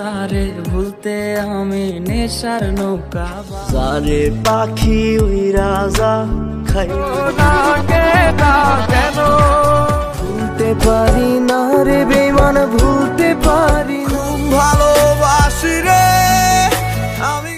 তারে ভুলতে আমি নেশার নৌকা যারে পাখি উইরা যা কেন ভুলতে পারি না রে বেমান, ভুলতে পারি না। ভালোবাসি রে আমি।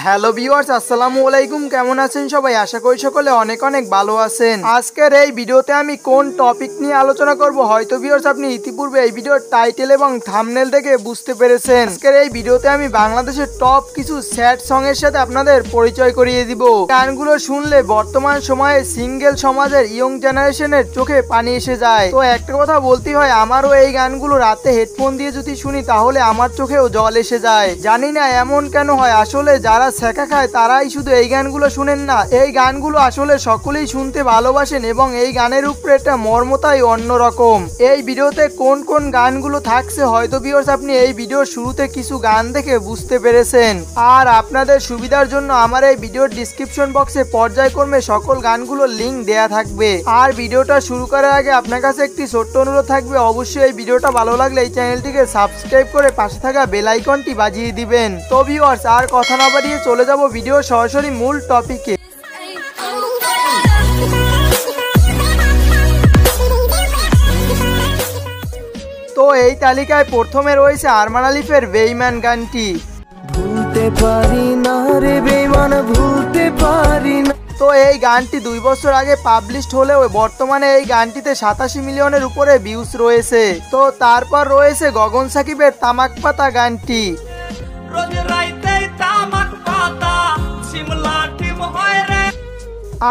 হ্যালো ভিউয়ার্স, আসসালামু আলাইকুম। কেমন আছেন সবাই? আশা করি সকলে অনেক অনেক ভালো আছেন। আজকের এই ভিডিওতে আমি কোন টপিক নিয়ে আলোচনা করব হয়তো ভিউয়ার্স আপনি ইতিপূর্বে এই ভিডিওর টাইটেল এবং থাম্বনেল দেখে বুঝতে পেরেছেন। আজকের এই ভিডিওতে আমি বাংলাদেশের টপ কিছু স্যাড সং এর সাথে আপনাদের পরিচয় করিয়ে দিব। গানগুলো শুনলে বর্তমান সময়ে সিঙ্গেল সমাজের ইয়ং জেনারেশনের চোখে পানি এসে যায়। তো একটা কথা বলতে হয়, আমারও এই গানগুলো রাতে হেডফোন দিয়ে যদি শুনি তাহলে আমার চোখেও জল এসে যায়। জানি না এমন কেন হয়, আসলে যারা ছেঁকা খায় তারাই শুধু এই গানগুলো শুনেন না, এই গানগুলো আসলে সকলেই শুনতে ভালোবাসেন এবং এই গানের উপরে একটা মর্মতাই অন্যরকম। এই ভিডিওতে কোন কোন গানগুলো থাকছে হয়তো ভিউয়ার্স আপনি এই ভিডিওর শুরুতে কিছু গান দেখে বুঝতে পেরেছেন। আর আপনাদের সুবিধার জন্য আমার এই ভিডিওর ডিসক্রিপশন বক্সে পর্যায়ক্রমে সকল গানগুলোর লিঙ্ক দেয়া থাকবে। আর ভিডিওটা শুরু করার আগে আপনার কাছে একটি ছোট্ট অনুরোধ থাকবে, অবশ্যই এই ভিডিওটা ভালো লাগলে এই চ্যানেলটিকে সাবস্ক্রাইব করে পাশে থাকা বেল আইকনটি বাজিয়ে দিবেন। তো ভিউয়ার্স আর কথা না বাড়িয়ে চলে যাব ভিডিও সরাসরি মূল টপিকে। তো এই তালিকায় প্রথমে রয়েছে আরমান আলিফের বেঈমান গানটি। ভুলতে পারি না রে বেমান, ভুলতে পারি না। তো এই গানটি 2 বছর আগে পাবলিশড হলেও বর্তমানে এই গানটিতে 87 মিলিয়নের উপরে ভিউজ রয়েছে। তো তারপর রয়েছে গগন সাকিবের তামাক পাতা গানটি।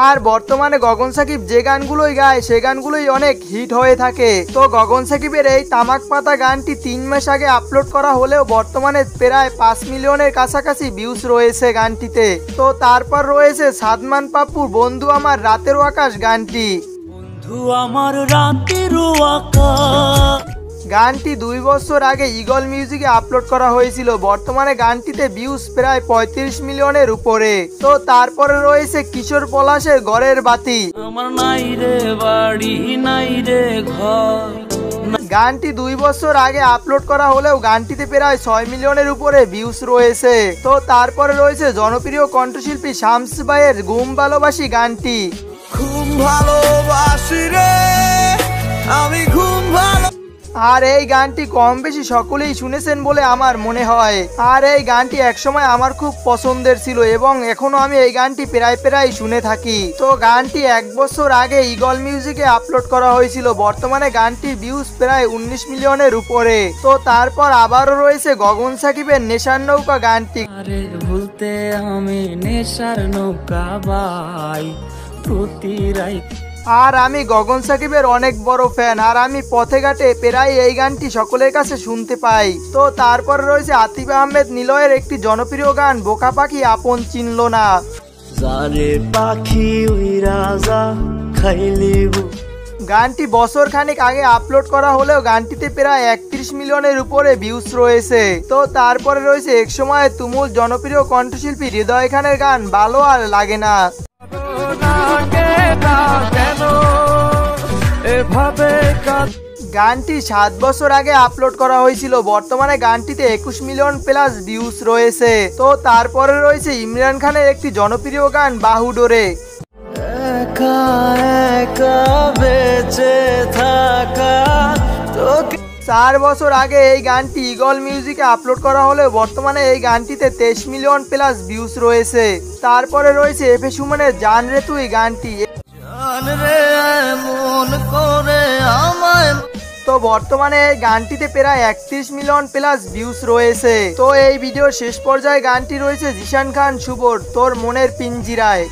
আর বর্তমানে গগন সাকিব যে গানগুলোই গায় সে গানগুলোই অনেক হিট হয়ে থাকে। তো গগন সাকিবের এই তামাক পাতা গানটি 3 মাস আগে আপলোড করা হলেও বর্তমানে প্রায় 5 মিলিয়নের কাছাকাছি ভিউজ রয়েছে গানটিতে। তো তারপর রয়েছে সাদমান পাপ্পুর বন্ধু আমার রাতের আকাশ গানটি। বন্ধু আমার রাতের আকাশ গানটি 2 বছর আগে ঈগল মিউজিকে আপলোড করা হয়েছিল, বর্তমানে গানটিতে ভিউজ প্রায় 35 মিলিয়নের উপরে। তো তারপরে রয়েছে কিশোর পলাশের ঘরের বাতি। আমার নাই রে বাড়ি নাই রে ঘর। গানটি 2 বছর আগে আপলোড করা হলেও গানটিতে প্রায় 6 মিলিয়নের উপরে ভিউজ রয়েছে। তো তারপরে রয়েছে জনপ্রিয় কণ্ঠশিল্পী শামস ভাইয়ের ঘুম ভালোবাসি গানটি। ঘুম ভালোবাসি রে আমি, ঘুম ভালো। আর এই গানটি কম বেশি সকলেই শুনেছেন বলে আমার মনে হয়। আর এই গানটি একসময় আমার খুব পছন্দের ছিল এবং এখনো আমি এই গানটি প্রায় শুনে থাকি। তো গানটি 1 বছর আগে ঈগল মিউজিকে আপলোড করা হয়েছিল, বর্তমানে গানটির ভিউজ প্রায় 19 মিলিয়নের উপরে। তো তারপর আবারও রয়েছে গগন সাকিবের নেশার নৌকা গানটি। তারে ভুলতে আমি নেশার নৌকা বাই প্রতি রাত। আর আমি গগন সাকিবের অনেক বড় ফ্যান, আর আমি পথে ঘাটে প্রায় এই গানটি সকলের কাছে শুনতে পাই। তো তারপর রয়েছে আতিফ আহমেদ নিলয়ের একটি জনপ্রিয় গান বোকা পাখি আপন চিনল না। যারে পাখি উইরা যা খাইলি। গানটি বছর খানিক আগে আপলোড করা হলেও গানটিতে প্রায় 31 মিলিয়নের উপরে ভিউজ রয়েছে। তো তারপরে রয়েছে একসময় তুমুল জনপ্রিয় কণ্ঠশিল্পী হৃদয় খানের গান ভালো আর লাগে না। 7 বছর আগে আপলোড করা হয়েছিল, বর্তমানে গানটিতে 21 মিলিয়ন প্লাস ভিউজ রয়েছে। তো তারপরে রয়েছে ইমরান খানের একটি জনপ্রিয় গান বাহুডোরে। একা একা বেঁচে থাকা তোকে। 4 বছর আগে এই গানটি ঈগল মিউজিকে আপলোড করা হলেও বর্তমানে এই গানটিতে 23 মিলিয়ন প্লাস ভিউজ রয়েছে। তারপরে রয়েছে এফে সুমনের জান রে তুই গানটি। তো বর্তমানে এই গানটিতে প্রায় 31 মিলিয়ন প্লাস ভিউজ রয়েছে। তো এই ভিডিওর শেষ পর্যায়ে গানটি রয়েছে জিশান খান শুভর তোর মনের পিঞ্জিরায়।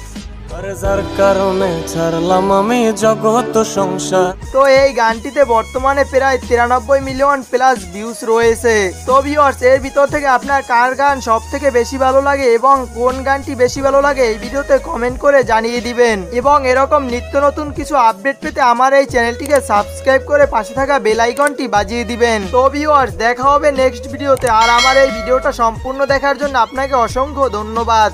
যার কারণে ছাড়লাম আমি জগৎ সংসার। তো এই গানটিতে বর্তমানে প্রায় 93 মিলিয়ন প্লাস ভিউজ রয়েছে। তো ভিউয়ার্স এর ভিতর থেকে আপনার কার গান সব থেকে বেশি ভালো লাগে এবং কোন গানটি বেশি ভালো লাগে এই ভিডিওতে কমেন্ট করে জানিয়ে দিবেন। এবং এরকম নিত্য নতুন কিছু আপডেট পেতে আমার এই চ্যানেলটিকে সাবস্ক্রাইব করে পাশে থাকা বেল আইকনটি বাজিয়ে দিবেন। তো ভিউয়ার্স দেখা হবে নেক্সট ভিডিওতে। আর আমার এই ভিডিওটা সম্পূর্ণ দেখার জন্য আপনাকে অসংখ্য ধন্যবাদ।